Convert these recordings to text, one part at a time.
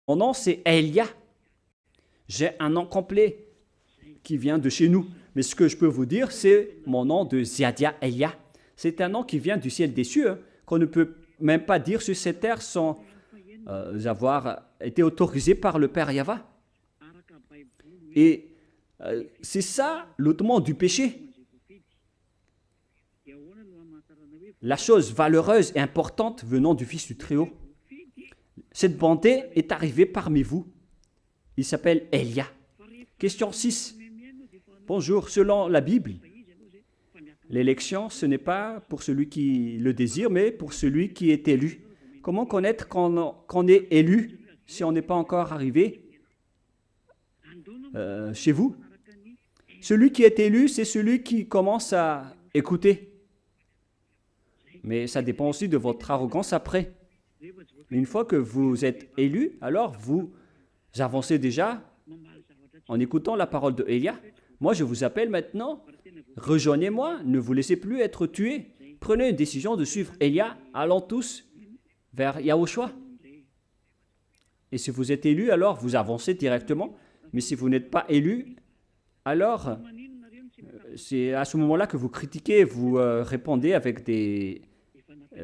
Mon nom, c'est Elia. J'ai un nom complet qui vient de chez nous. Mais ce que je peux vous dire, c'est mon nom de Ziadia Elia. C'est un nom qui vient du ciel des cieux, hein, qu'on ne peut même pas dire sur cette terre sans avoir été autorisé par le Père Yahva. Et c'est ça l'ôtement du péché. La chose valeureuse et importante venant du Fils du Très-Haut. Cette bonté est arrivée parmi vous. Il s'appelle Elia. Question 6. Bonjour, selon la Bible, l'élection, ce n'est pas pour celui qui le désire, mais pour celui qui est élu. Comment connaître qu'on est élu si on n'est pas encore arrivé chez vous? Celui qui est élu, c'est celui qui commence à écouter. Mais ça dépend aussi de votre arrogance après. Une fois que vous êtes élu, alors vous avancez déjà en écoutant la parole de Elia. Moi, je vous appelle maintenant. Rejoignez-moi, ne vous laissez plus être tués. Prenez une décision de suivre Elia. Allons tous vers Yahushua. Et si vous êtes élu, alors vous avancez directement. Mais si vous n'êtes pas élu, alors c'est à ce moment-là que vous critiquez, vous répondez avec des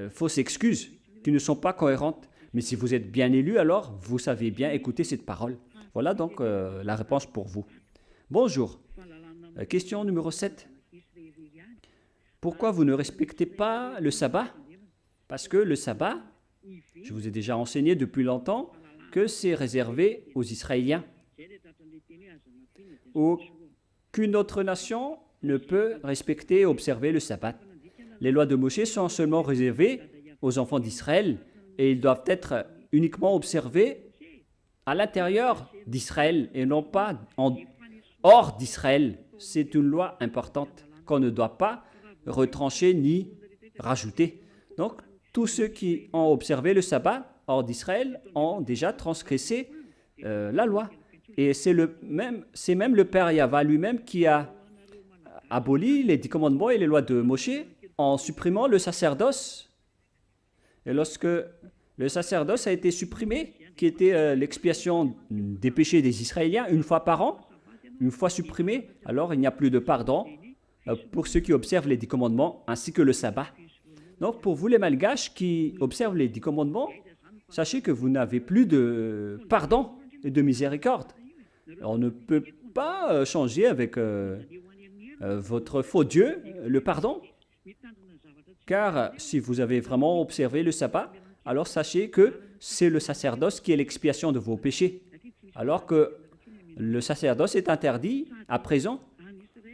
fausses excuses qui ne sont pas cohérentes. Mais si vous êtes bien élu, alors vous savez bien écouter cette parole. Voilà donc la réponse pour vous. Bonjour. Question numéro 7. Pourquoi vous ne respectez pas le sabbat? Parce que le sabbat, je vous ai déjà enseigné depuis longtemps que c'est réservé aux Israéliens. Aucune autre nation ne peut respecter et observer le sabbat. Les lois de Moïse sont seulement réservées aux enfants d'Israël et ils doivent être uniquement observés à l'intérieur d'Israël et non pas hors d'Israël. C'est une loi importante qu'on ne doit pas retrancher ni rajouter. Donc, tous ceux qui ont observé le sabbat hors d'Israël ont déjà transgressé la loi. Et c'est même le Père Yahva lui-même qui a aboli les 10 commandements et les lois de Moshe en supprimant le sacerdoce. Et lorsque le sacerdoce a été supprimé, qui était l'expiation des péchés des Israéliens une fois par an, une fois supprimé, alors il n'y a plus de pardon pour ceux qui observent les 10 commandements ainsi que le sabbat. Donc pour vous les Malgaches qui observent les 10 commandements, sachez que vous n'avez plus de pardon et de miséricorde. On ne peut pas changer avec votre faux Dieu le pardon, car si vous avez vraiment observé le sabbat, alors sachez que c'est le sacerdoce qui est l'expiation de vos péchés, alors que le sacerdoce est interdit à présent.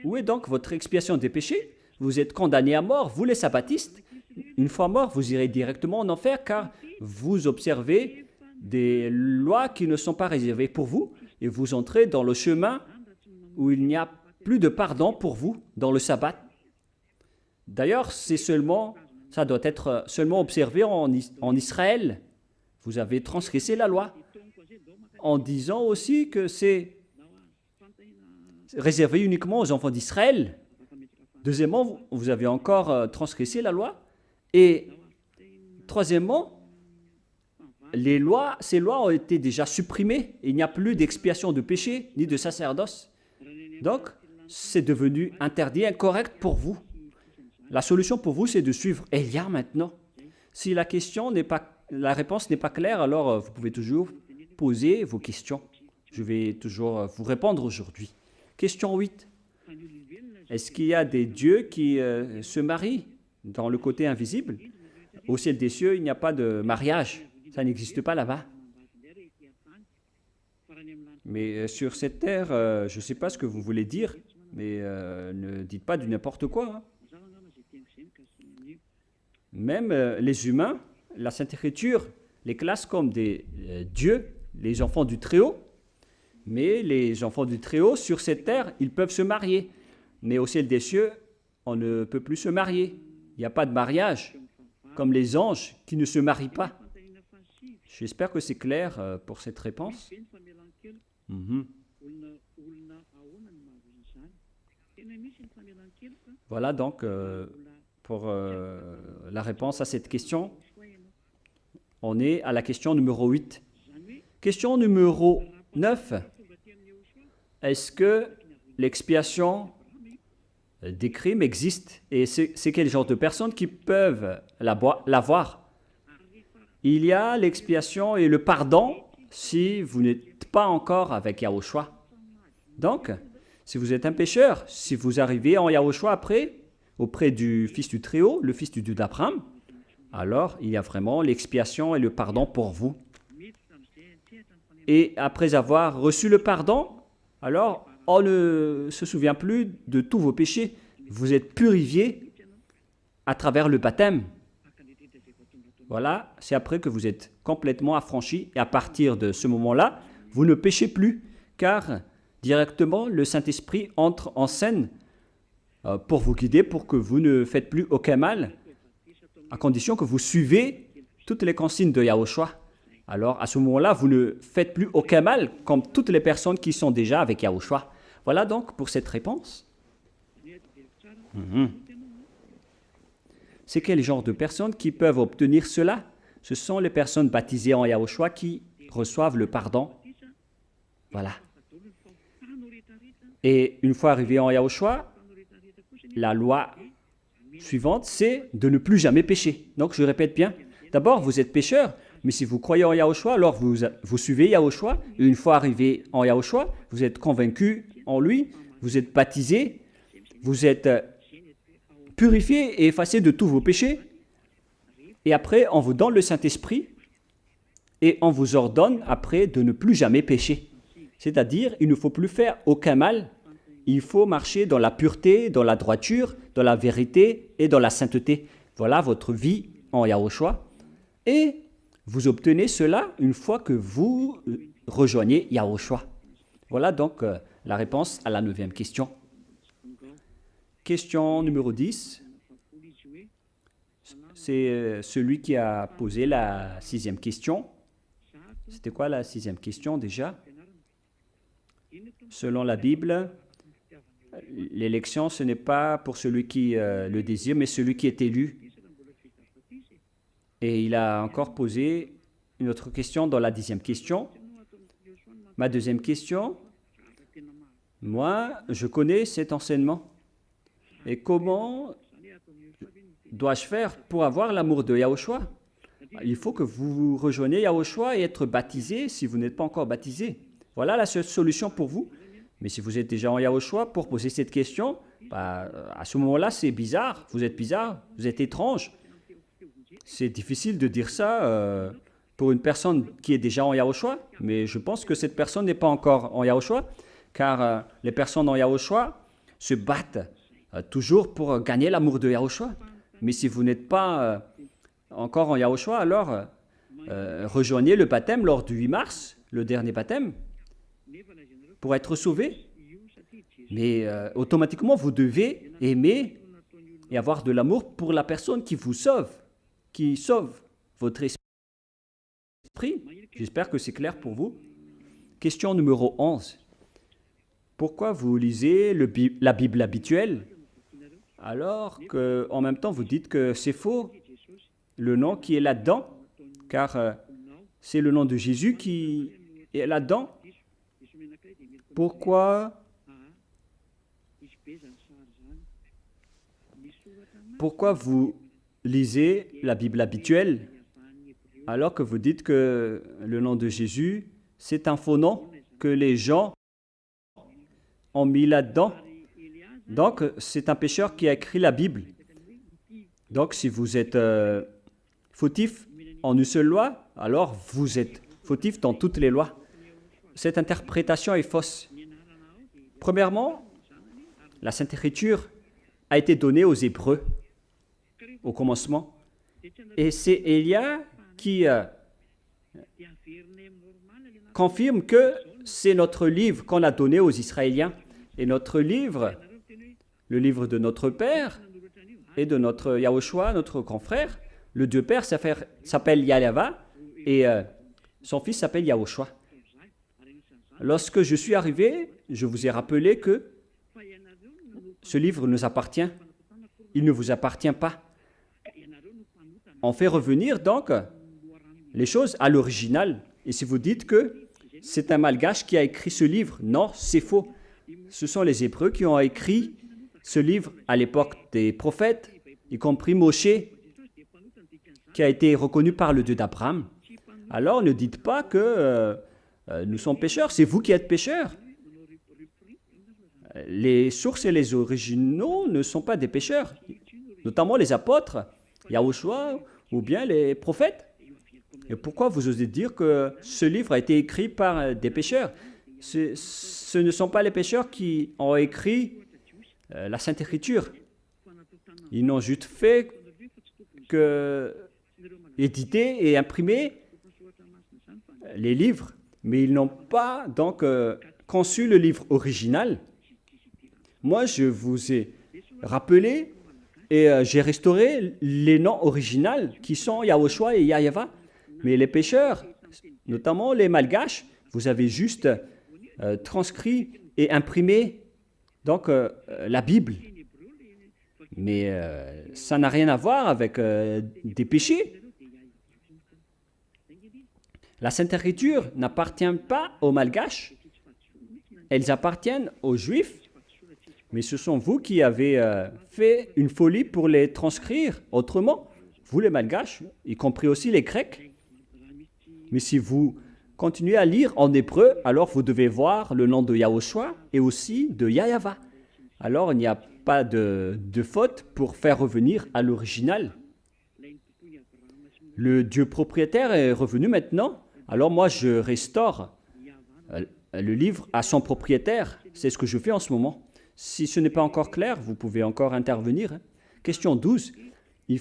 Où est donc votre expiation des péchés? Vous êtes condamnés à mort, vous les sabbatistes. Une fois mort, vous irez directement en enfer car vous observez des lois qui ne sont pas réservées pour vous et vous entrez dans le chemin où il n'y a plus de pardon pour vous dans le sabbat. D'ailleurs, ça doit être seulement observé en Israël. Vous avez transgressé la loi en disant aussi que c'est réservé uniquement aux enfants d'Israël. Deuxièmement, vous avez encore transgressé la loi. Et troisièmement, ces lois ont été déjà supprimées. Il n'y a plus d'expiation de péché ni de sacerdoce. Donc, c'est devenu interdit, incorrect pour vous. La solution pour vous, c'est de suivre Elia maintenant. Si la réponse n'est pas claire, alors vous pouvez toujours poser vos questions. Je vais toujours vous répondre aujourd'hui. Question 8. Est-ce qu'il y a des dieux qui se marient dans le côté invisible? Au ciel des cieux, il n'y a pas de mariage. Ça n'existe pas là-bas. Mais sur cette terre, je ne sais pas ce que vous voulez dire, mais ne dites pas du n'importe quoi. Hein. Même les humains, la Sainte Écriture les classe comme des dieux, les enfants du Très-Haut. Mais les enfants du Très-Haut, sur cette terre, ils peuvent se marier. Mais au ciel des cieux, on ne peut plus se marier. Il n'y a pas de mariage, comme les anges qui ne se marient pas. J'espère que c'est clair pour cette réponse. Voilà donc pour la réponse à cette question. On est à la question numéro 8. Question numéro 9. Est-ce que l'expiation des crimes existe? Et c'est quel genre de personnes qui peuvent l'avoir? Il y a l'expiation et le pardon si vous n'êtes pas encore avec Yahushua. Donc, si vous êtes un pécheur, si vous arrivez en Yahushua après, auprès du Fils du Très-Haut, le Fils du Dieu d'Abraham, alors il y a vraiment l'expiation et le pardon pour vous. Et après avoir reçu le pardon, alors on ne se souvient plus de tous vos péchés. Vous êtes purifiés à travers le baptême. Voilà, c'est après que vous êtes complètement affranchis. Et à partir de ce moment-là, vous ne péchez plus, car directement le Saint-Esprit entre en scène pour vous guider, pour que vous ne faites plus aucun mal, à condition que vous suivez toutes les consignes de Yahushua. Alors, à ce moment-là, vous ne faites plus aucun mal, comme toutes les personnes qui sont déjà avec Yahushua. Voilà donc pour cette réponse. C'est quel genre de personnes qui peuvent obtenir cela? Ce sont les personnes baptisées en Yahushua qui reçoivent le pardon. Voilà. Et une fois arrivé en Yahushua, la loi suivante, c'est de ne plus jamais pécher. Donc, je répète bien. D'abord, vous êtes pécheur, mais si vous croyez en Yahushua, alors vous suivez Yahushua. Et une fois arrivé en Yahushua, vous êtes convaincu en lui, vous êtes baptisé, vous êtes purifié et effacé de tous vos péchés. Et après, on vous donne le Saint-Esprit et on vous ordonne après de ne plus jamais pécher. C'est-à-dire, il ne faut plus faire aucun mal. Il faut marcher dans la pureté, dans la droiture, dans la vérité et dans la sainteté. Voilà votre vie en Yahushua. Et vous obtenez cela une fois que vous rejoignez Yahushua. Voilà donc la réponse à la 9e question. Question numéro 10. C'est celui qui a posé la 6e question. C'était quoi la 6e question déjà? Selon la Bible, l'élection, ce n'est pas pour celui qui le désire, mais celui qui est élu. Et il a encore posé une autre question dans la 10e question. Ma 2e question, moi, je connais cet enseignement. Et comment dois-je faire pour avoir l'amour de Yahushua? Il faut que vous rejoigniez Yahushua et être baptisé si vous n'êtes pas encore baptisé. Voilà la seule solution pour vous. Mais si vous êtes déjà en Yahushua pour poser cette question, à ce moment-là, c'est bizarre. Vous êtes étrange. C'est difficile de dire ça pour une personne qui est déjà en Yahushua, mais je pense que cette personne n'est pas encore en Yahushua, car les personnes en Yahushua se battent toujours pour gagner l'amour de Yahushua. Mais si vous n'êtes pas encore en Yahushua, alors rejoignez le baptême lors du 8 mars, le dernier baptême, pour être sauvé. Mais automatiquement, vous devez aimer et avoir de l'amour pour la personne qui vous sauve, qui sauve votre esprit. J'espère que c'est clair pour vous. Question numéro 11. Pourquoi vous lisez la Bible habituelle alors qu'en même temps vous dites que c'est faux, le nom qui est là-dedans, car c'est le nom de Jésus qui est là-dedans? Pourquoi vous lisez la Bible habituelle alors que vous dites que le nom de Jésus, c'est un faux nom que les gens ont mis là-dedans? Donc, c'est un pécheur qui a écrit la Bible. Donc, si vous êtes fautif en une seule loi, alors vous êtes fautif dans toutes les lois. Cette interprétation est fausse. Premièrement, la Sainte Écriture a été donnée aux Hébreux au commencement. Et c'est Élia qui confirme que c'est notre livre qu'on a donné aux Israéliens. Et notre livre, le livre de notre Père et de notre Yahushua, notre grand frère, le Dieu Père s'appelle Yahva et son fils s'appelle Yahushua. Lorsque je suis arrivé, je vous ai rappelé que ce livre nous appartient. Il ne vous appartient pas. On fait revenir donc les choses à l'original. Et si vous dites que c'est un malgache qui a écrit ce livre, non, c'est faux. Ce sont les Hébreux qui ont écrit ce livre à l'époque des prophètes, y compris Moshe, qui a été reconnu par le Dieu d'Abraham. Alors ne dites pas que nous sommes pécheurs, c'est vous qui êtes pécheurs. Les sources et les originaux ne sont pas des pécheurs, notamment les apôtres, Yahushua ou bien les prophètes. Et pourquoi vous osez dire que ce livre a été écrit par des pécheurs? Ce ne sont pas les pécheurs qui ont écrit la Sainte Écriture. Ils n'ont juste fait que éditer et imprimer les livres, mais ils n'ont pas donc conçu le livre original. Moi, je vous ai rappelé et j'ai restauré les noms originaux qui sont Yahushua et Yahyawa. Mais les pécheurs, notamment les malgaches, vous avez juste transcrit et imprimé donc la Bible. Mais ça n'a rien à voir avec des péchés. La Sainte Écriture n'appartient pas aux malgaches, elles appartiennent aux Juifs. Mais ce sont vous qui avez fait une folie pour les transcrire autrement, vous les malgaches, y compris aussi les Grecs. Mais si vous continuez à lire en hébreu, alors vous devez voir le nom de Yahushua et aussi de Yahyawa. Alors il n'y a pas de faute pour faire revenir à l'original. Le Dieu propriétaire est revenu maintenant, alors moi je restaure le livre à son propriétaire. C'est ce que je fais en ce moment. Si ce n'est pas encore clair, vous pouvez encore intervenir. Question 12. Si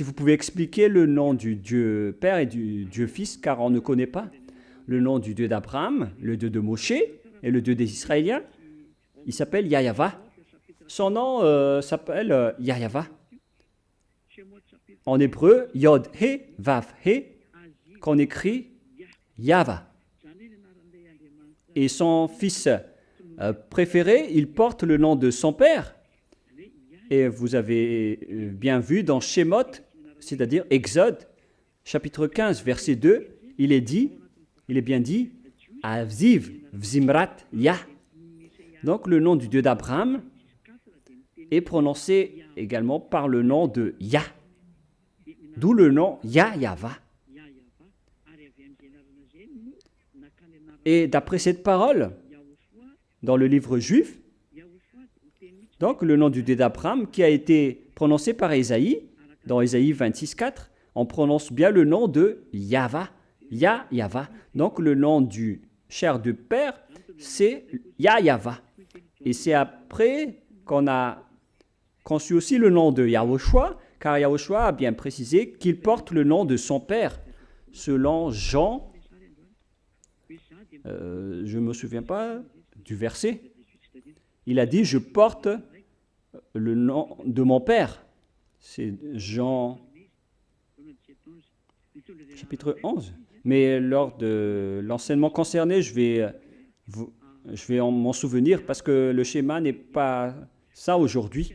vous pouvez expliquer le nom du Dieu Père et du Dieu Fils, car on ne connaît pas le nom du Dieu d'Abraham, le Dieu de Moshe et le Dieu des Israéliens. Il s'appelle Yahyawa. Son nom s'appelle Yahyawa. En hébreu, Yod He Vav He, qu'on écrit Yahva. Et son fils préféré, il porte le nom de son père. Et vous avez bien vu dans Shemot, c'est-à-dire Exode, chapitre 15, verset 2, il est bien dit, Avziv Vzimrat Yah. Donc le nom du Dieu d'Abraham est prononcé également par le nom de Yah, d'où le nom Yahyawa. Et d'après cette parole, dans le livre juif, donc le nom du Dieu d'Abraham qui a été prononcé par Ésaïe, dans Ésaïe 26, 4, on prononce bien le nom de Yahva, Yahyawa. Donc le nom du cher du Père, c'est Yahyawa. Et c'est après qu'on a conçu aussi le nom de Yahushua, car Yahushua a bien précisé qu'il porte le nom de son Père, selon Jean, je ne me souviens pas du verset, il a dit « Je porte le nom de mon Père ». C'est Jean chapitre 11. Mais lors de l'enseignement concerné, je vais m'en souvenir parce que le schéma n'est pas ça aujourd'hui.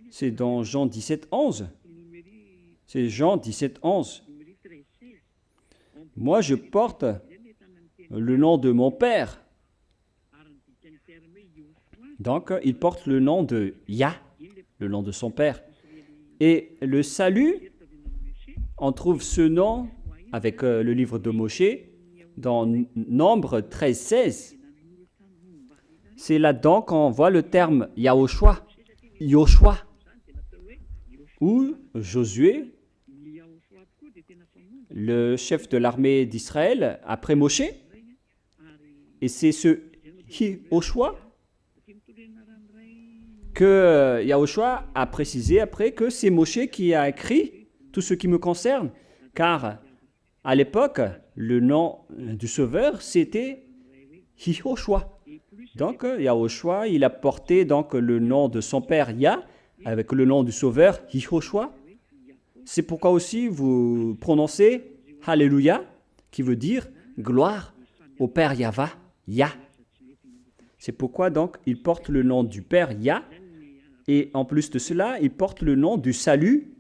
C'est dans Jean 17, 11. C'est Jean 17, 11. Moi, je porte le nom de mon Père. Donc, il porte le nom de Yah, le nom de son Père. Et le salut, on trouve ce nom avec le livre de Moshe dans Nombre 13, 16. C'est là-dedans qu'on voit le terme Yahushua, Yoshua, ou Josué, le chef de l'armée d'Israël après Moshe. Et c'est ce Yoshua que Yahushua a précisé après que c'est Moshe qui a écrit tout ce qui me concerne, car à l'époque, le nom du Sauveur, c'était Yehoshua. Donc, Yahushua, il a porté donc le nom de son père Yah, avec le nom du Sauveur Yehoshua. C'est pourquoi aussi vous prononcez Alléluia, qui veut dire gloire au Père Yahva, Yah. C'est pourquoi donc il porte le nom du Père Yah, et en plus de cela, il porte le nom du salut.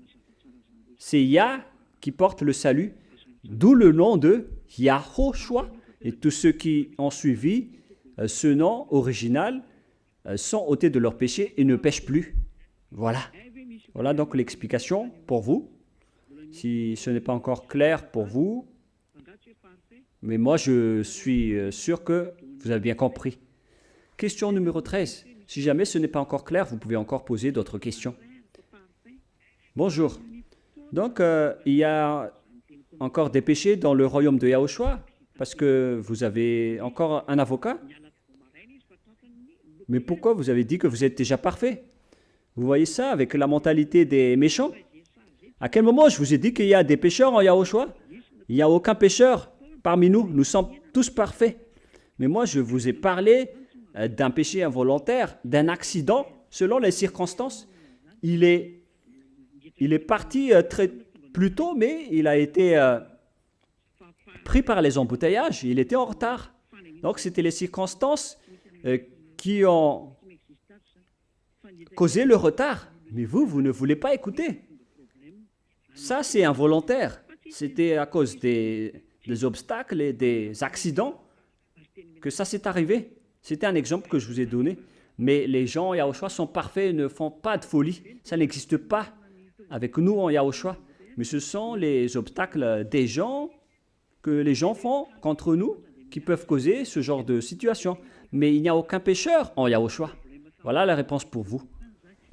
C'est Yah qui porte le salut, d'où le nom de Yahushua. Et tous ceux qui ont suivi ce nom original sont ôtés de leurs péchés et ne pêchent plus. Voilà. Voilà donc l'explication pour vous. Si ce n'est pas encore clair pour vous, mais moi je suis sûr que vous avez bien compris. Question numéro 13. Si jamais ce n'est pas encore clair, vous pouvez encore poser d'autres questions. Bonjour. Donc, il y a encore des péchés dans le royaume de Yahushua parce que vous avez encore un avocat? Mais pourquoi vous avez dit que vous êtes déjà parfait? Vous voyez ça avec la mentalité des méchants? À quel moment je vous ai dit qu'il y a des pécheurs en Yahushua? Il n'y a aucun pécheur parmi nous. Nous sommes tous parfaits. Mais moi, je vous ai parlé d'un péché involontaire, d'un accident, selon les circonstances. Il est parti plus tôt, mais il a été pris par les embouteillages. Il était en retard. Donc, c'était les circonstances qui ont causé le retard. Mais vous ne voulez pas écouter. Ça, c'est involontaire. C'était à cause des obstacles et des accidents que ça s'est arrivé. C'était un exemple que je vous ai donné. Mais les gens en Yahushua sont parfaits et ne font pas de folie. Ça n'existe pas avec nous en Yahushua. Mais ce sont les obstacles des gens que les gens font contre nous qui peuvent causer ce genre de situation. Mais il n'y a aucun pécheur en Yahushua. Voilà la réponse pour vous.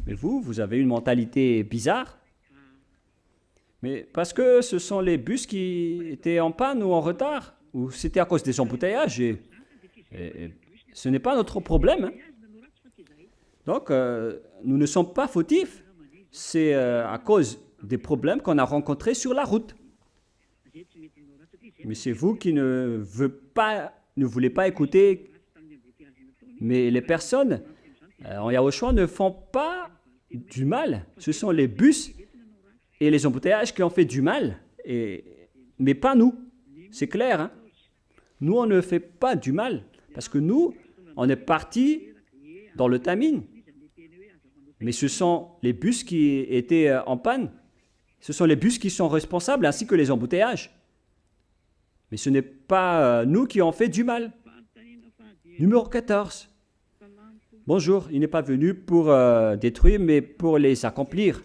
Mais vous avez une mentalité bizarre. Mais parce que ce sont les bus qui étaient en panne ou en retard, ou c'était à cause des embouteillages, et ce n'est pas notre problème. Hein. Donc, nous ne sommes pas fautifs. C'est à cause des problèmes qu'on a rencontrés sur la route. Mais c'est vous qui ne voulez pas écouter. Mais les personnes en Yahushua ne font pas du mal. Ce sont les bus et les embouteillages qui ont fait du mal, mais pas nous. C'est clair, hein? Nous, on ne fait pas du mal, parce que nous, on est partis dans le Tamine. Mais ce sont les bus qui étaient en panne. Ce sont les bus qui sont responsables, ainsi que les embouteillages. Mais ce n'est pas nous qui ont fait du mal. Numéro 14. Bonjour, il n'est pas venu pour détruire, mais pour les accomplir.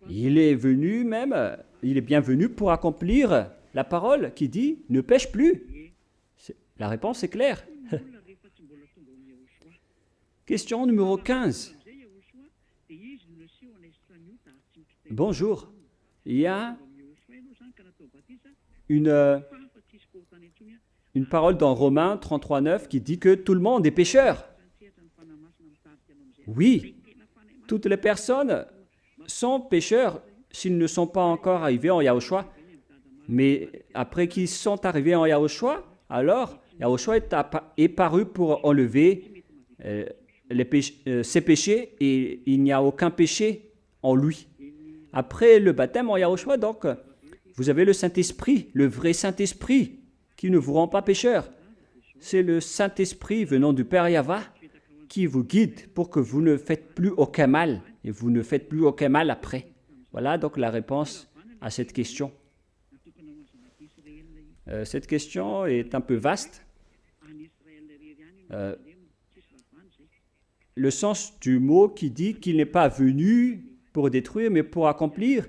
Il est bien venu pour accomplir la parole qui dit « ne pêche plus ». La réponse est claire. Question numéro 15. Bonjour, il y a une parole dans Romains 33,9 qui dit que tout le monde est pécheur. Oui, toutes les personnes sont pécheurs s'ils ne sont pas encore arrivés en Yahushua. Mais après qu'ils sont arrivés en Yahushua, alors Yahushua est paru pour enlever ses péchés et il n'y a aucun péché en lui. Après le baptême en Yahushua, donc, vous avez le Saint-Esprit, le vrai Saint-Esprit, qui ne vous rend pas pécheur. C'est le Saint-Esprit venant du Père Yahva qui vous guide pour que vous ne faites plus aucun mal et vous ne faites plus aucun mal après. Voilà donc la réponse à cette question. Cette question est un peu vaste. Le sens du mot qui dit qu'il n'est pas venu pour détruire, mais pour accomplir,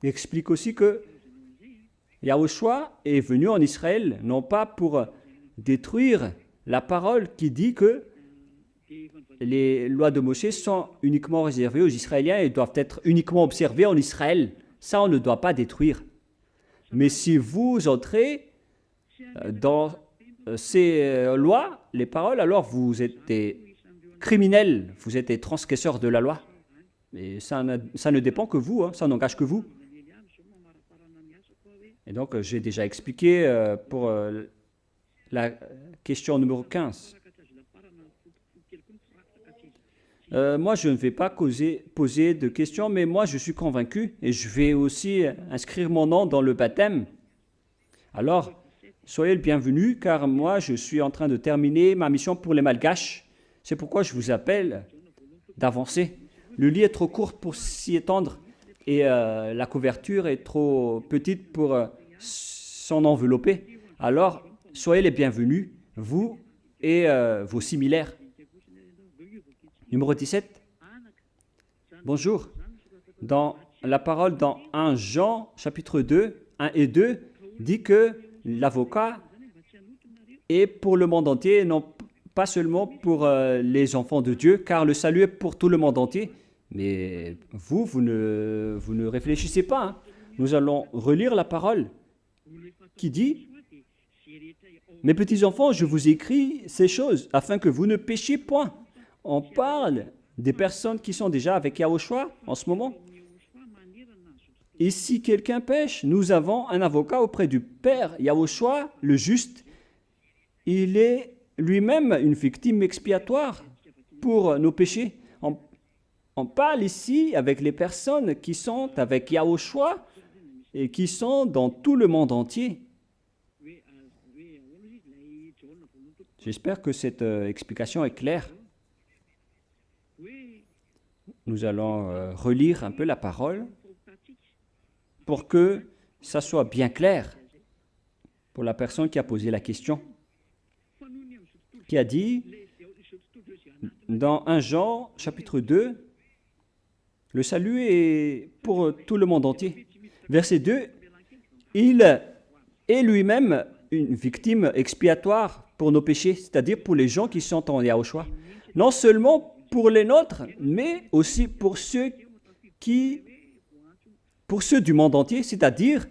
explique aussi que Yahushua est venu en Israël, non pas pour détruire la parole qui dit que les lois de Moïse sont uniquement réservées aux Israéliens et doivent être uniquement observées en Israël. Ça, on ne doit pas détruire. Mais si vous entrez dans ces lois, les paroles, alors vous êtes des criminels, vous êtes des transgresseurs de la loi. Et ça ne dépend que vous, hein, ça n'engage que vous. Et donc, j'ai déjà expliqué pour la question numéro 15. Moi, je ne vais pas poser de questions, mais moi, je suis convaincu et je vais aussi inscrire mon nom dans le baptême. Alors, soyez le bienvenu, car moi, je suis en train de terminer ma mission pour les Malgaches. C'est pourquoi je vous appelle d'avancer. Le lit est trop court pour s'y étendre. et la couverture est trop petite pour s'en envelopper. Alors, soyez les bienvenus, vous et vos similaires. Numéro 17. Bonjour. Dans la parole dans 1 Jean, chapitre 2, 1 et 2, dit que l'avocat est pour le monde entier, non pas seulement pour les enfants de Dieu, car le salut est pour tout le monde entier. Mais vous ne réfléchissez pas. Hein. Nous allons relire la parole qui dit « Mes petits enfants, je vous écris ces choses afin que vous ne péchiez point. » On parle des personnes qui sont déjà avec Yahushua en ce moment. Et si quelqu'un pêche, nous avons un avocat auprès du Père, Yahushua, le juste. Il est lui-même une victime expiatoire pour nos péchés. On parle ici avec les personnes qui sont avec Yahushua et qui sont dans tout le monde entier. J'espère que cette explication est claire. Nous allons relire un peu la parole pour que ça soit bien clair pour la personne qui a posé la question, qui a dit dans 1 Jean, chapitre 2, le salut est pour tout le monde entier. Verset 2, il est lui-même une victime expiatoire pour nos péchés, c'est-à-dire pour les gens qui sont en Yahushua. Non seulement pour les nôtres, mais aussi pour ceux du monde entier, c'est-à-dire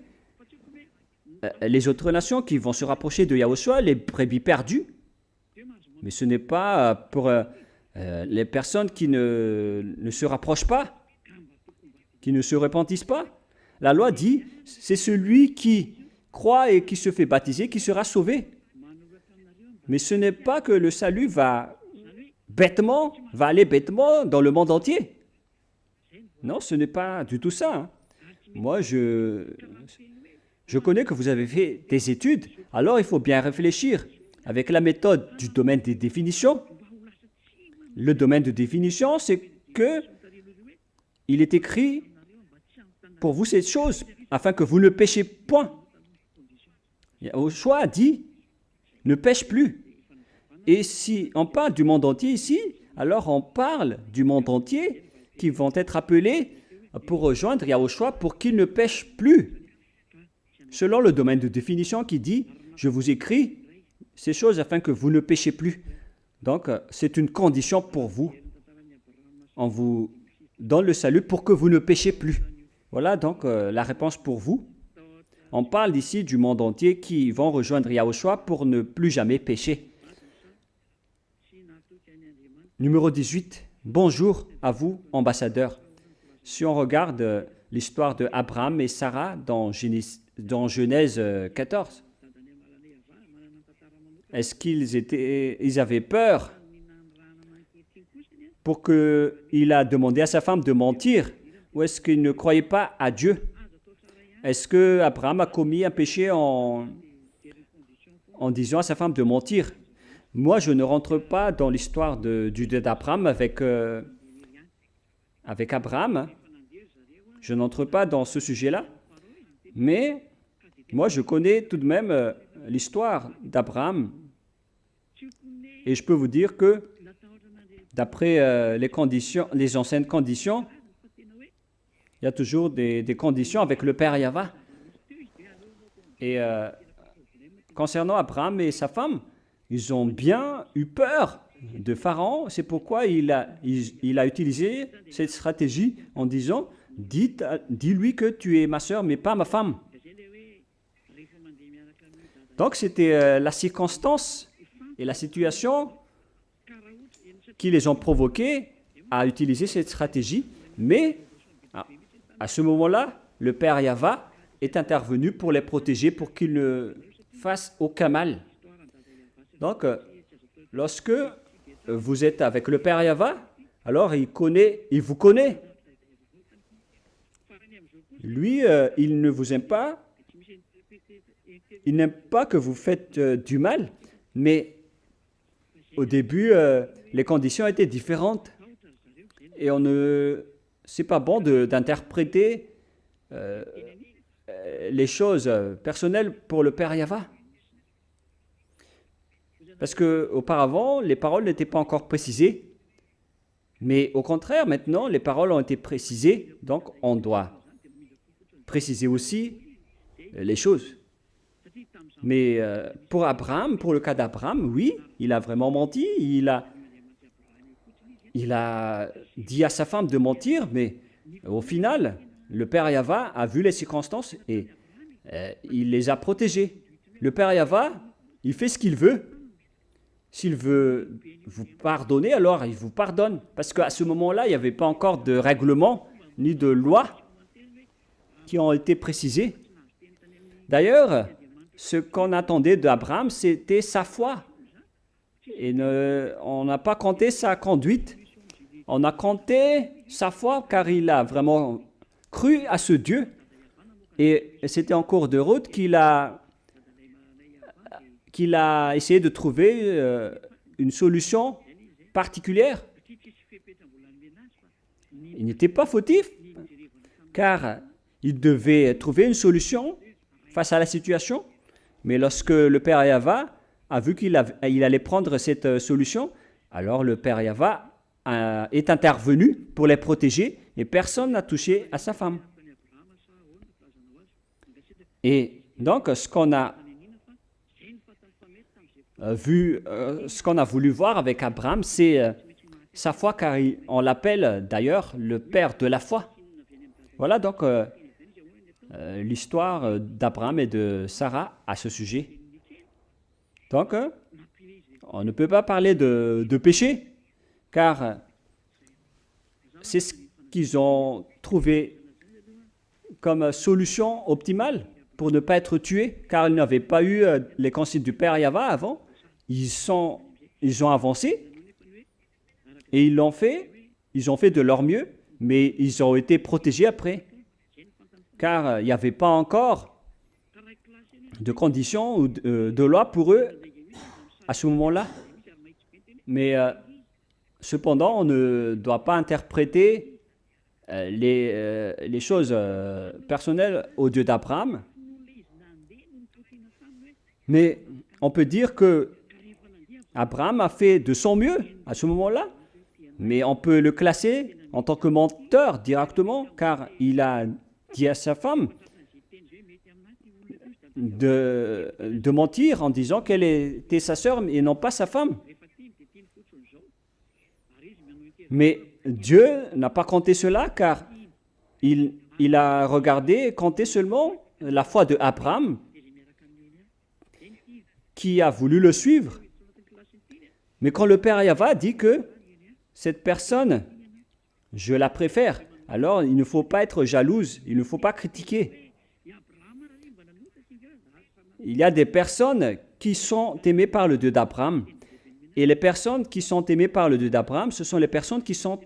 les autres nations qui vont se rapprocher de Yahushua, les brebis perdues. Mais ce n'est pas pour les personnes qui ne se rapprochent pas, qui ne se repentissent pas. La loi dit, c'est celui qui croit et qui se fait baptiser qui sera sauvé. Mais ce n'est pas que le salut va aller bêtement dans le monde entier. Non, ce n'est pas du tout ça. Hein. Moi, je connais que vous avez fait des études, alors il faut bien réfléchir. Avec la méthode du domaine des définitions, le domaine de définition, c'est que il est écrit pour vous cette chose, afin que vous ne péchiez point. Yahushua a dit, ne pêche plus. Et si on parle du monde entier ici, alors on parle du monde entier qui vont être appelés pour rejoindre Yahushua pour qu'ils ne pêchent plus. Selon le domaine de définition qui dit, je vous écris ces choses afin que vous ne péchiez plus. Donc, c'est une condition pour vous. On vous donne le salut pour que vous ne péchiez plus. Voilà donc la réponse pour vous. On parle ici du monde entier qui vont rejoindre Yahushua pour ne plus jamais pécher. Numéro 18. Bonjour à vous, ambassadeurs. Si on regarde l'histoire de Abraham et Sarah dans Genèse 14, est-ce qu'ils avaient peur pour qu'il a demandé à sa femme de mentir, ou est-ce qu'il ne croyait pas à Dieu? Est-ce que Abraham a commis un péché en disant à sa femme de mentir? Moi, je ne rentre pas dans l'histoire d'Abraham avec Abraham. Je n'entre pas dans ce sujet-là. Mais moi, je connais tout de même l'histoire d'Abraham. Et je peux vous dire que d'après les anciennes conditions, il y a toujours des conditions avec le Père Yahva. Et concernant Abraham et sa femme, ils ont bien eu peur de Pharaon. C'est pourquoi il a utilisé cette stratégie en disant « Dis-lui que tu es ma sœur, mais pas ma femme. » Donc, c'était la circonstance et la situation qui les ont provoqués à utiliser cette stratégie. Mais à ce moment-là, le Père Yahva est intervenu pour les protéger, pour qu'ils ne fassent aucun mal. Donc, lorsque vous êtes avec le Père Yahva, alors il vous connaît. Lui, il ne vous aime pas. Il n'aime pas que vous faites du mal, mais au début, les conditions étaient différentes et on ne c'est pas bon d'interpréter euh, les choses personnelles pour le Père Yava. Parce qu'auparavant, les paroles n'étaient pas encore précisées. Mais au contraire, maintenant, les paroles ont été précisées. Donc, on doit préciser aussi les choses. Mais pour Abraham, pour le cas d'Abraham, oui, il a vraiment menti. Il a dit à sa femme de mentir, mais au final, le Père Yava a vu les circonstances et il les a protégés. Le Père Yava, il fait ce qu'il veut. S'il veut vous pardonner, alors il vous pardonne. Parce qu'à ce moment-là, il n'y avait pas encore de règlement ni de loi qui ont été précisées. D'ailleurs, ce qu'on attendait d'Abraham, c'était sa foi. Et on n'a pas compté sa conduite. On a compté sa foi car il a vraiment cru à ce Dieu. Et c'était en cours de route qu'il a essayé de trouver une solution particulière. Il n'était pas fautif, car il devait trouver une solution face à la situation. Mais lorsque le Père Yava a vu qu'il allait prendre cette solution, alors le Père Yava est intervenu pour les protéger et personne n'a touché à sa femme. Et donc, ce qu'on a ce qu'on a voulu voir avec Abraham, c'est sa foi, car on l'appelle d'ailleurs le père de la foi. Voilà donc l'histoire d'Abraham et de Sarah à ce sujet. Donc, on ne peut pas parler de péché, car c'est ce qu'ils ont trouvé comme solution optimale pour ne pas être tués, car ils n'avaient pas eu les consignes du Père Yava avant. Ils ont avancé et ils ont fait de leur mieux, mais ils ont été protégés après, car il n'y avait pas encore de conditions ou de loi pour eux à ce moment-là. Mais cependant, on ne doit pas interpréter les choses personnelles au Dieu d'Abraham, mais on peut dire que Abraham a fait de son mieux à ce moment-là, mais on peut le classer en tant que menteur directement, car il a dit à sa femme de mentir en disant qu'elle était sa sœur et non pas sa femme. Mais Dieu n'a pas compté cela, car il a regardé, compté seulement la foi de Abraham, qui a voulu le suivre. Mais quand le Père Yava dit que cette personne, je la préfère, alors il ne faut pas être jalouse, il ne faut pas critiquer. Il y a des personnes qui sont aimées par le Dieu d'Abraham. Et les personnes qui sont aimées par le Dieu d'Abraham, ce sont les personnes qui sont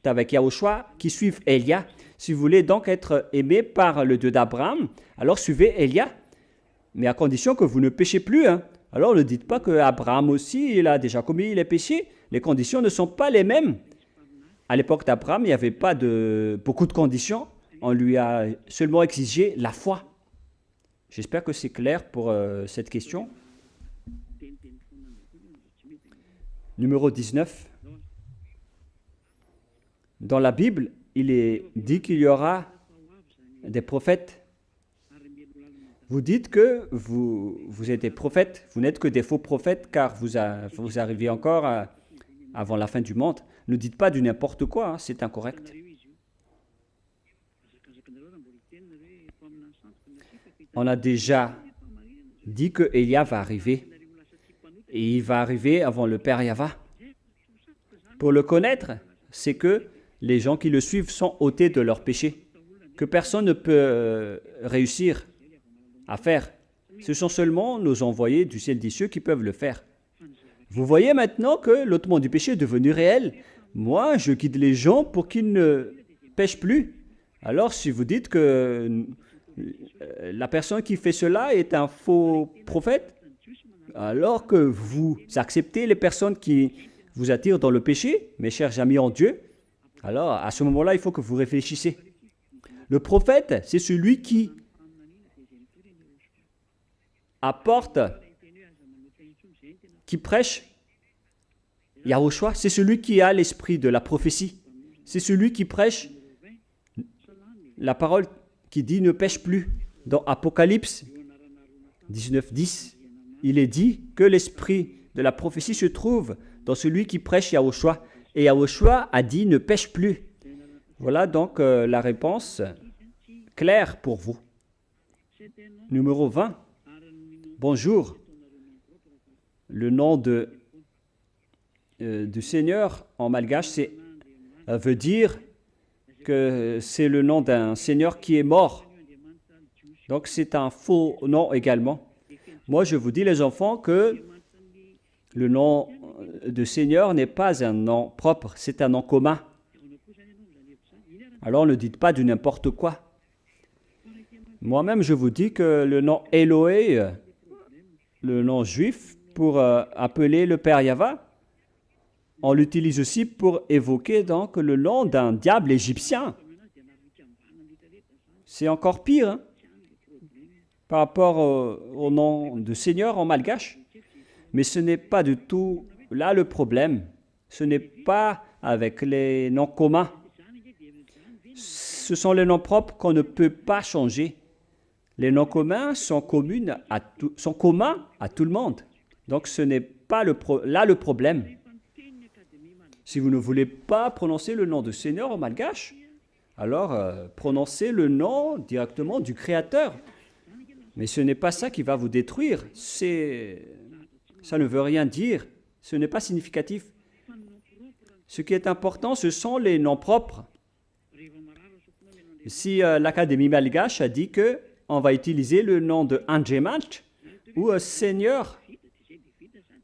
avec Yahushua, qui suivent Elia. Si vous voulez donc être aimé par le Dieu d'Abraham, alors suivez Elia. Mais à condition que vous ne péchez plus. Alors ne dites pas qu'Abraham aussi, il a déjà commis les péchés. Les conditions ne sont pas les mêmes. À l'époque d'Abraham, il n'y avait pas beaucoup de conditions. On lui a seulement exigé la foi. J'espère que c'est clair pour cette question. Numéro 19. Dans la Bible, il est dit qu'il y aura des prophètes. Vous dites que vous êtes des prophètes, vous n'êtes que des faux prophètes car vous arrivez encore avant la fin du monde. Ne dites pas du n'importe quoi, c'est incorrect. On a déjà dit que Elia va arriver et il va arriver avant le Père Yava. Pour le connaître, c'est que les gens qui le suivent sont ôtés de leurs péchés, que personne ne peut réussir à faire. Ce sont seulement nos envoyés du ciel des cieux qui peuvent le faire. Vous voyez maintenant que l'ôtement du péché est devenu réel. Moi, je guide les gens pour qu'ils ne pêchent plus. Alors, si vous dites que la personne qui fait cela est un faux prophète, alors que vous acceptez les personnes qui vous attirent dans le péché, mes chers amis en Dieu, Alors, à ce moment-là, il faut que vous réfléchissez. Le prophète, c'est celui qui apporte, qui prêche Yahushua. C'est celui qui a l'esprit de la prophétie. C'est celui qui prêche la parole qui dit ne pêche plus. Dans Apocalypse 19:10, il est dit que l'esprit de la prophétie se trouve dans celui qui prêche Yahushua. Et Yahushua a dit ne pêche plus. Voilà donc la réponse claire pour vous. Numéro 20. Bonjour. Le nom du Seigneur en malgache veut dire que c'est le nom d'un Seigneur qui est mort. Donc c'est un faux nom également. Moi je vous dis les enfants que le nom de Seigneur n'est pas un nom propre, c'est un nom commun. Alors ne dites pas du n'importe quoi. Moi-même je vous dis que le nom Eloé, le nom juif pour appeler le Père Yahva, on l'utilise aussi pour évoquer donc le nom d'un diable égyptien. C'est encore pire hein, par rapport au nom de Seigneur en malgache. Mais ce n'est pas du tout là le problème. Ce n'est pas avec les noms communs. Ce sont les noms propres qu'on ne peut pas changer. Les noms communs sont communs à tout le monde. Donc ce n'est pas là le problème. Si vous ne voulez pas prononcer le nom de Seigneur en malgache, alors prononcez le nom directement du Créateur. Mais ce n'est pas ça qui va vous détruire. Ça ne veut rien dire. Ce n'est pas significatif. Ce qui est important, ce sont les noms propres. Si l'Académie malgache a dit qu'on va utiliser le nom de Anjemach ou Seigneur,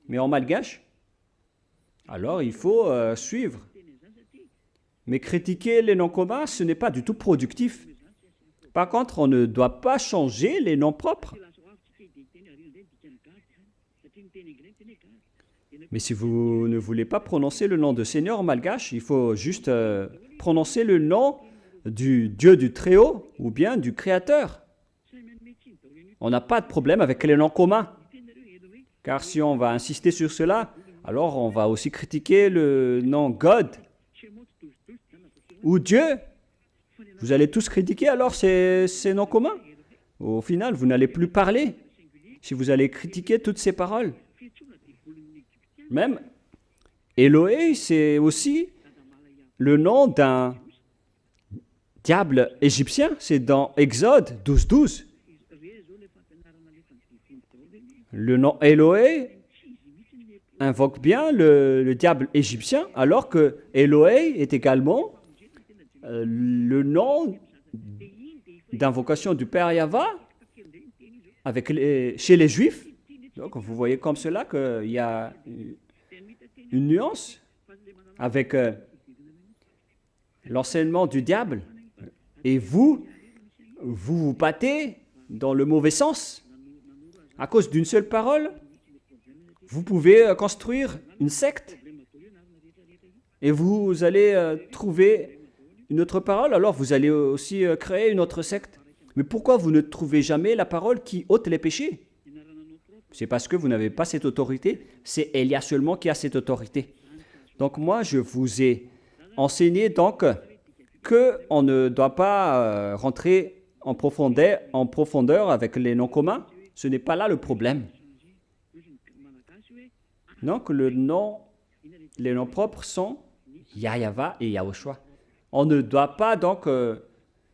mais en malgache, alors il faut suivre. Mais critiquer les noms communs, ce n'est pas du tout productif. Par contre, on ne doit pas changer les noms propres. Mais si vous ne voulez pas prononcer le nom de Seigneur en malgache, il faut juste prononcer le nom du Dieu du Très-Haut ou bien du Créateur. On n'a pas de problème avec les noms communs. Car si on va insister sur cela, alors on va aussi critiquer le nom God ou Dieu. Vous allez tous critiquer alors ces noms communs. Au final, vous n'allez plus parler si vous allez critiquer toutes ces paroles. Même Eloé, c'est aussi le nom d'un diable égyptien. C'est dans Exode 12:12. Le nom Eloé invoque bien le diable égyptien, alors que Eloé est également le nom d'invocation du Père Yahva chez les Juifs. Donc vous voyez comme cela qu'il y a une nuance avec l'enseignement du diable. Et vous battez dans le mauvais sens. À cause d'une seule parole, vous pouvez construire une secte et vous allez trouver une autre parole, alors vous allez aussi créer une autre secte. Mais pourquoi vous ne trouvez jamais la parole qui ôte les péchés? C'est parce que vous n'avez pas cette autorité. C'est Élia seulement qui a cette autorité. Donc moi, je vous ai enseigné donc qu'on ne doit pas rentrer en profondeur avec les noms communs. Ce n'est pas là le problème. Donc les noms propres sont Yahva et Yahushua. On ne doit pas donc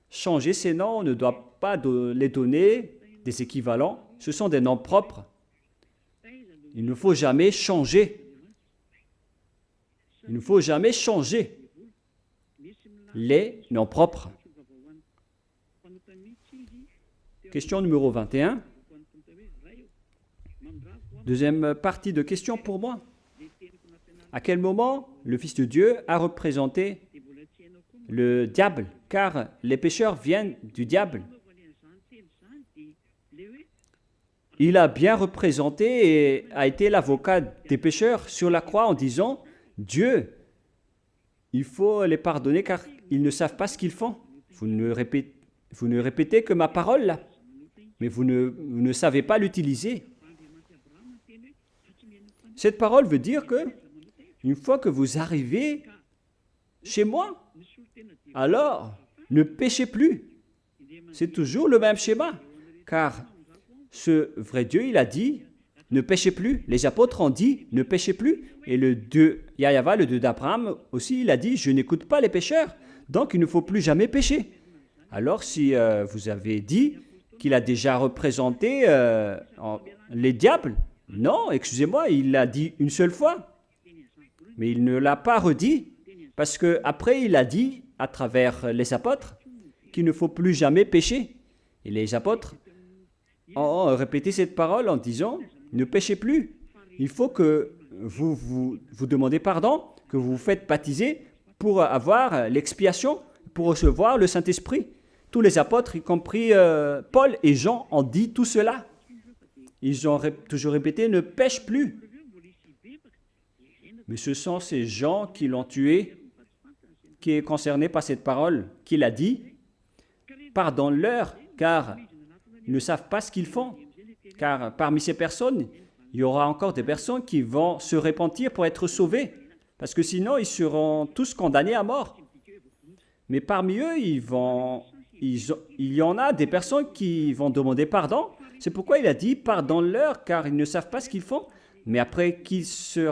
changer ces noms, on ne doit pas les donner des équivalents. Ce sont des noms propres. Il ne faut jamais changer. Il ne faut jamais changer les noms propres. Question numéro 21. Deuxième partie de question pour moi. À quel moment le Fils de Dieu a représenté le diable? Car les pécheurs viennent du diable. Il a bien représenté et a été l'avocat des pécheurs sur la croix en disant « Dieu il faut les pardonner car ils ne savent pas ce qu'ils font. Vous ne répétez que ma parole là, mais vous ne savez pas l'utiliser. Cette parole veut dire que une fois que vous arrivez chez moi, alors ne péchez plus. C'est toujours le même schéma, car ce vrai Dieu, il a dit, ne péchez plus. Les apôtres ont dit, ne péchez plus. Et le Dieu, Yahweh, le Dieu d'Abraham aussi, il a dit, je n'écoute pas les pécheurs, donc il ne faut plus jamais pécher. Alors si vous avez dit qu'il a déjà représenté les diables, non, excusez-moi, il l'a dit une seule fois, mais il ne l'a pas redit, parce qu'après il a dit, à travers les apôtres, qu'il ne faut plus jamais pécher. Et les apôtres ont répété cette parole en disant, ne péchez plus. Il faut que vous demandez pardon, que vous vous faites baptiser pour avoir l'expiation, pour recevoir le Saint-Esprit. Tous les apôtres, y compris Paul et Jean, ont dit tout cela. Ils ont toujours répété, ne pêche plus. Mais ce sont ces gens qui l'ont tué, qui est concerné par cette parole, qu'il a dit, pardonne-leur, car ils ne savent pas ce qu'ils font. Car parmi ces personnes, il y aura encore des personnes qui vont se repentir pour être sauvées, parce que sinon, ils seront tous condamnés à mort. Mais parmi eux, il y en a des personnes qui vont demander pardon. C'est pourquoi il a dit, pardonne-leur, car ils ne savent pas ce qu'ils font. Mais après qu'ils se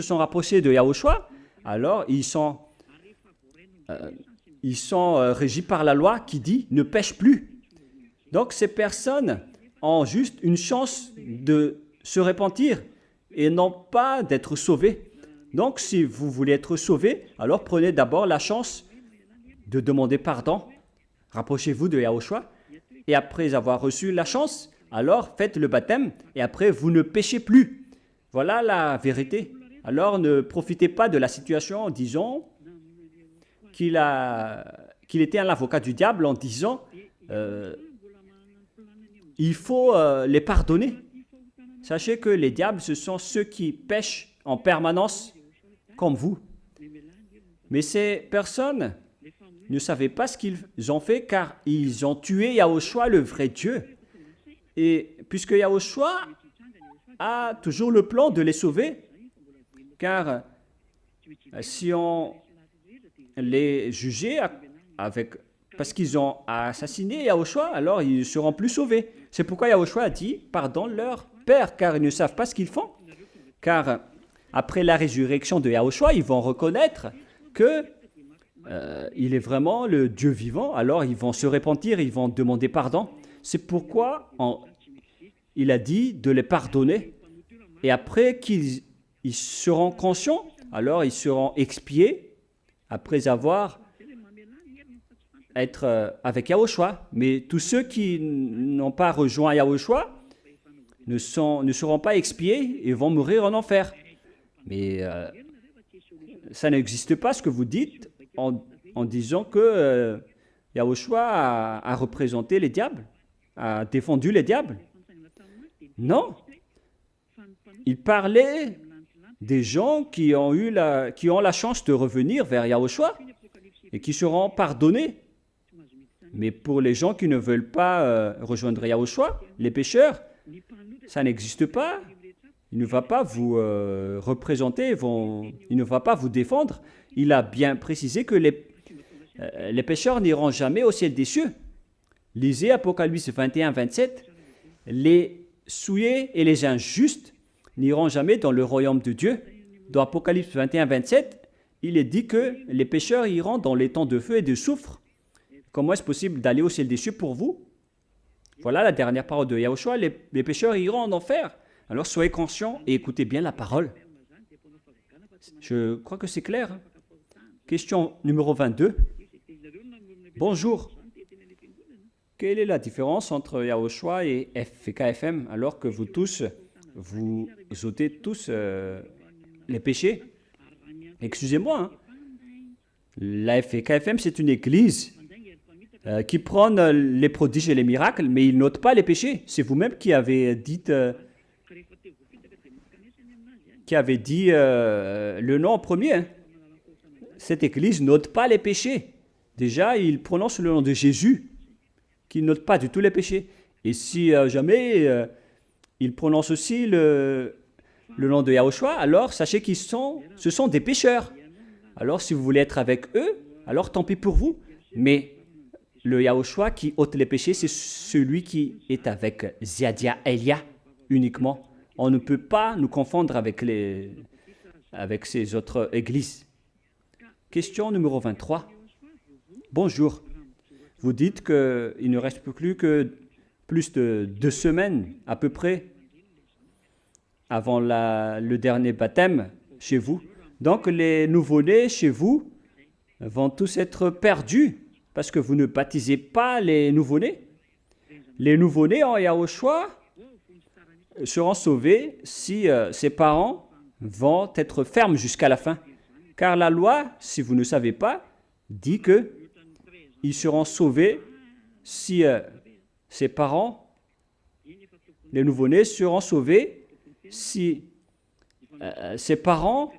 sont rapprochés de Yahushua, alors ils sont régis par la loi qui dit, ne pêche plus. Donc ces personnes ont juste une chance de se repentir et non pas d'être sauvées. Donc si vous voulez être sauvés, alors prenez d'abord la chance de demander pardon. Rapprochez-vous de Yahushua et après avoir reçu la chance, alors faites le baptême et après vous ne péchez plus. Voilà la vérité. Alors ne profitez pas de la situation en disant qu'il était un avocat du diable en disant il faut les pardonner. Sachez que les diables, ce sont ceux qui pêchent en permanence comme vous. Mais ces personnes ne savaient pas ce qu'ils ont fait car ils ont tué Yahushua, le vrai Dieu. Et puisque Yahushua a toujours le plan de les sauver, car si on les jugeait parce qu'ils ont assassiné Yahushua, alors ils ne seront plus sauvés. C'est pourquoi Yahushua a dit, pardonne leur Père, car ils ne savent pas ce qu'ils font. Car après la résurrection de Yahushua, ils vont reconnaître que il est vraiment le Dieu vivant, alors ils vont se repentir, ils vont demander pardon. C'est pourquoi il a dit de les pardonner. Et après qu'ils seront conscients, alors ils seront expiés après être avec Yahushua. Mais tous ceux qui n'ont pas rejoint Yahushua ne seront pas expiés et vont mourir en enfer. Mais ça n'existe pas ce que vous dites en disant que Yahushua a représenté les diables, a défendu les diables. Non. Il parlait des gens qui ont la chance de revenir vers Yahushua et qui seront pardonnés. Mais pour les gens qui ne veulent pas rejoindre Yahushua, les pécheurs, ça n'existe pas. Il ne va pas vous représenter, il ne va pas vous défendre. Il a bien précisé que les pécheurs n'iront jamais au ciel des cieux. Lisez Apocalypse 21, 27. Les souillés et les injustes n'iront jamais dans le royaume de Dieu. Dans Apocalypse 21, 27, il est dit que les pécheurs iront dans les temps de feu et de soufre. Comment est-ce possible d'aller au ciel des cieux pour vous? Voilà la dernière parole de Yahushua, les pécheurs iront en enfer. Alors soyez conscients et écoutez bien la parole. Je crois que c'est clair. Question numéro 22. Bonjour. Quelle est la différence entre Yahushua et FKFM alors que vous tous, vous ôtez tous les péchés? Excusez-moi. Hein. La FKFM, c'est une église qui prône les prodiges et les miracles, mais il n'ôte pas les péchés. C'est vous-même qui avez dit, le nom en premier. Hein. cette église note pas les péchés. Déjà, il prononce le nom de Jésus, qui ne note pas du tout les péchés. Et si jamais il prononce aussi le nom de Yahushua, alors sachez ce sont des pécheurs. Alors si vous voulez être avec eux, alors tant pis pour vous. Mais le Yahushua qui ôte les péchés, c'est celui qui est avec Ziadia Elia uniquement. On ne peut pas nous confondre avec ces autres églises. Question numéro 23. Bonjour. Vous dites qu'il ne reste plus que plus de 2 semaines à peu près avant le dernier baptême chez vous. Donc les nouveau-nés chez vous vont tous être perdus parce que vous ne baptisez pas les nouveau-nés. Les nouveau-nés en Yahushua seront sauvés si ses parents vont être fermes jusqu'à la fin. Car la loi, si vous ne savez pas, dit que ils seront sauvés si ses parents, les nouveau-nés, seront sauvés si ses parents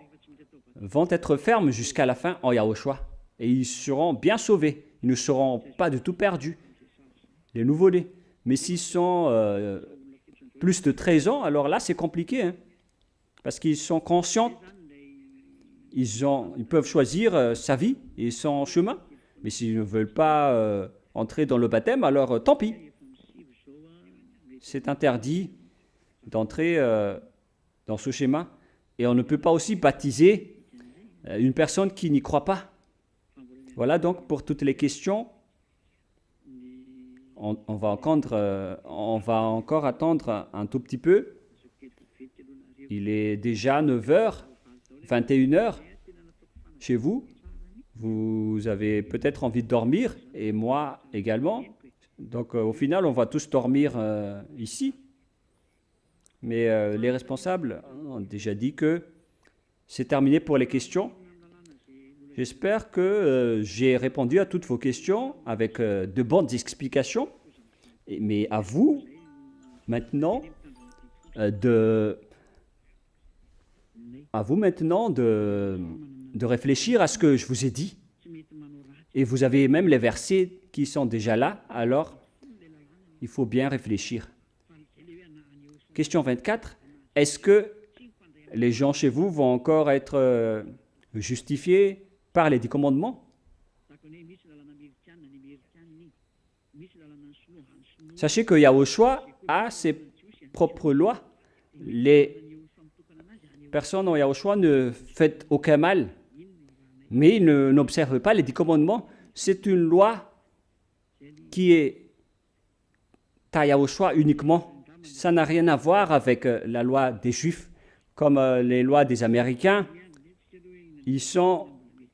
vont être fermes jusqu'à la fin en Yahushua. Et ils seront bien sauvés. Ils ne seront pas du tout perdus, les nouveau-nés. Mais s'ils sont plus de 13 ans, alors là, c'est compliqué. Hein, parce qu'ils sont conscients. Ils peuvent choisir sa vie et son chemin. Mais s'ils ne veulent pas entrer dans le baptême, alors tant pis. C'est interdit d'entrer dans ce schéma. Et on ne peut pas aussi baptiser une personne qui n'y croit pas. Voilà donc pour toutes les questions. On va encore attendre un tout petit peu. Il est déjà 9h, 21h chez vous. Vous avez peut-être envie de dormir, et moi également. Donc au final, on va tous dormir ici. Mais les responsables ont déjà dit que c'est terminé pour les questions. J'espère que j'ai répondu à toutes vos questions avec de bonnes explications. Mais à vous maintenant de réfléchir à ce que je vous ai dit. Et vous avez même les versets qui sont déjà là, alors il faut bien réfléchir. Question 24. Est-ce que les gens chez vous vont encore être justifiés par les 10 commandements? Sachez que Yahushua a ses propres lois. Les personnes en Yahushua ne font aucun mal, mais ils n'observent pas les 10 commandements. C'est une loi qui est à Yahushua uniquement. Ça n'a rien à voir avec la loi des Juifs, comme les lois des Américains. Ils sont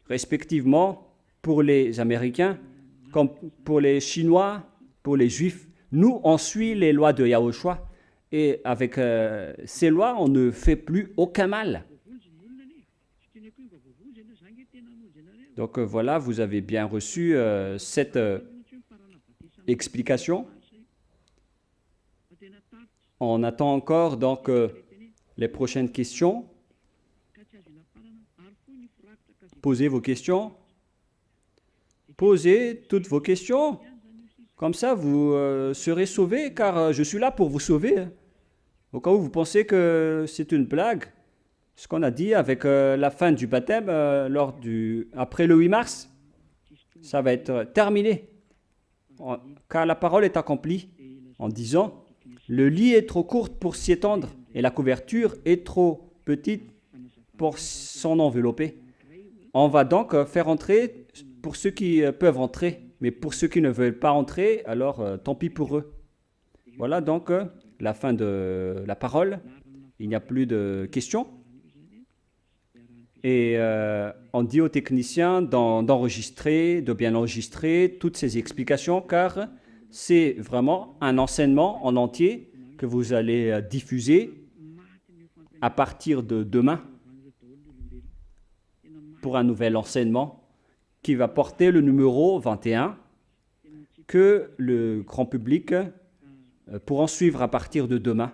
respectivement pour les Américains, comme pour les Chinois, pour les Juifs. Nous, on suit les lois de Yahushua. Et avec ces lois, on ne fait plus aucun mal. Donc voilà, vous avez bien reçu cette explication. On attend encore donc les prochaines questions. Posez vos questions. Posez toutes vos questions. Comme ça, vous serez sauvés, car je suis là pour vous sauver. Au cas où vous pensez que c'est une blague, ce qu'on a dit avec la fin du baptême après le 8 mars, ça va être terminé. Car la parole est accomplie en disant « Le lit est trop court pour s'y étendre et la couverture est trop petite pour s'en envelopper. » On va donc faire entrer pour ceux qui peuvent entrer, mais pour ceux qui ne veulent pas entrer, alors tant pis pour eux. Voilà donc la fin de la parole. Il n'y a plus de questions. Et on dit aux techniciens d'enregistrer, de bien enregistrer toutes ces explications, car c'est vraiment un enseignement en entier que vous allez diffuser à partir de demain pour un nouvel enseignement qui va porter le numéro 21 que le grand public pourra suivre à partir de demain.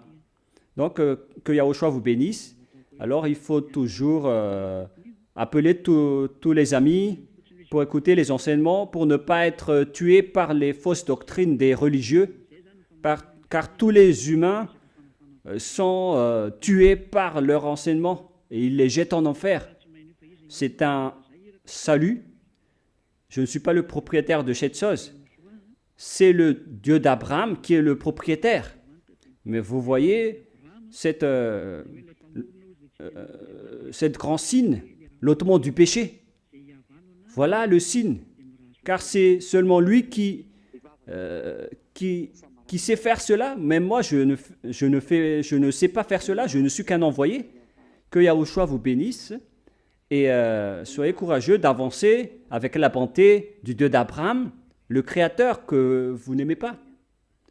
Donc, que Yahushua vous bénisse. Alors, il faut toujours appelez tous les amis pour écouter les enseignements, pour ne pas être tués par les fausses doctrines des religieux, car tous les humains sont tués par leur enseignement et ils les jettent en enfer. C'est un salut. Je ne suis pas le propriétaire de cette chose. C'est le Dieu d'Abraham qui est le propriétaire. Mais vous voyez cette grand signe, l'ôtement du péché. Voilà le signe, car c'est seulement lui qui sait faire cela. Même moi, je ne sais pas faire cela, je ne suis qu'un envoyé. Que Yahushua vous bénisse et soyez courageux d'avancer avec la bonté du Dieu d'Abraham, le Créateur que vous n'aimez pas,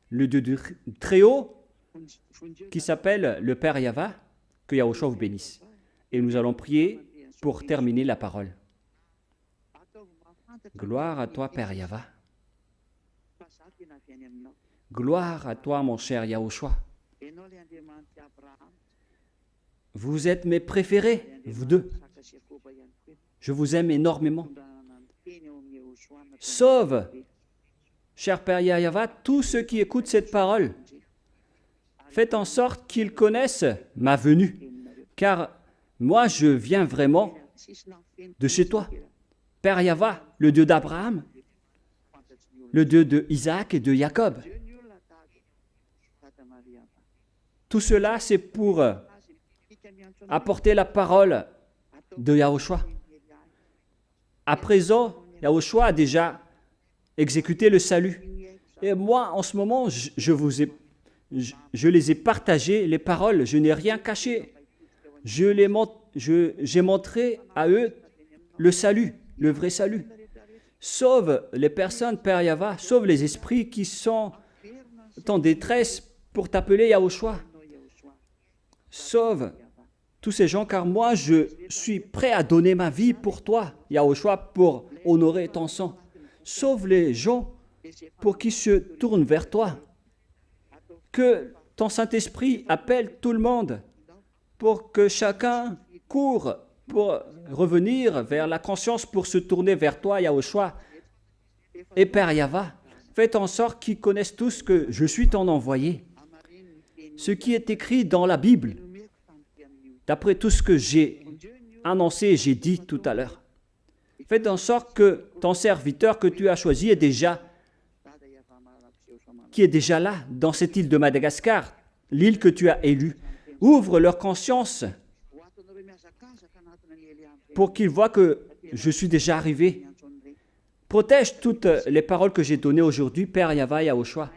le Dieu du Très-Haut qui s'appelle le Père Yahva. Que Yahushua vous bénisse. Et nous allons prier pour terminer la parole. Gloire à toi, Père Yahva. Gloire à toi, mon cher Yahushua. Vous êtes mes préférés, vous deux. Je vous aime énormément. Sauve, cher Père Yahva, tous ceux qui écoutent cette parole. Faites en sorte qu'ils connaissent ma venue, car moi, je viens vraiment de chez toi. Père Yahva, le Dieu d'Abraham, le Dieu de Isaac et de Jacob. Tout cela, c'est pour apporter la parole de Yahushua. À présent, Yahushua a déjà exécuté le salut. Et moi, en ce moment, je les ai partagées, les paroles, je n'ai rien caché. J'ai montré à eux le salut, le vrai salut. Sauve les personnes, Père Yahva, sauve les esprits qui sont en détresse pour t'appeler Yahushua. Sauve tous ces gens, car moi, je suis prêt à donner ma vie pour toi, Yahushua, pour honorer ton sang. Sauve les gens pour qu'ils se tournent vers toi. Que ton Saint-Esprit appelle tout le monde pour que chacun court pour revenir vers la conscience, pour se tourner vers toi, Yahushua. Et Père Yahva, faites en sorte qu'ils connaissent tous que je suis ton envoyé. Ce qui est écrit dans la Bible, d'après tout ce que j'ai annoncé et j'ai dit tout à l'heure. Faites en sorte que ton serviteur que tu as choisi qui est déjà là, dans cette île de Madagascar, l'île que tu as élue. Ouvre leur conscience pour qu'ils voient que je suis déjà arrivé. Protège toutes les paroles que j'ai données aujourd'hui, Père Yahva Yahushua.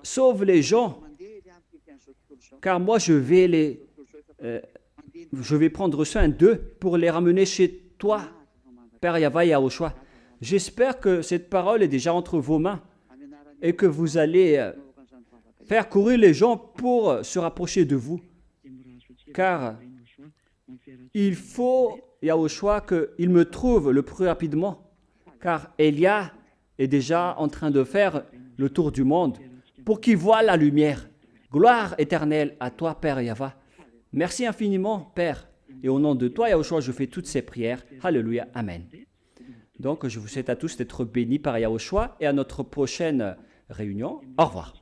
Sauve les gens, car moi je vais prendre soin d'eux pour les ramener chez toi, Père Yahva Yahushua. J'espère que cette parole est déjà entre vos mains et que vous allez faire courir les gens pour se rapprocher de vous. Car il faut, Yahushua, qu'il me trouve le plus rapidement. Car Elia est déjà en train de faire le tour du monde pour qu'il voie la lumière. Gloire éternelle à toi, Père Yahva. Merci infiniment, Père. Et au nom de toi, Yahushua, je fais toutes ces prières. Alléluia. Amen. Donc, je vous souhaite à tous d'être bénis par Yahushua et à notre prochaine réunion. Au revoir.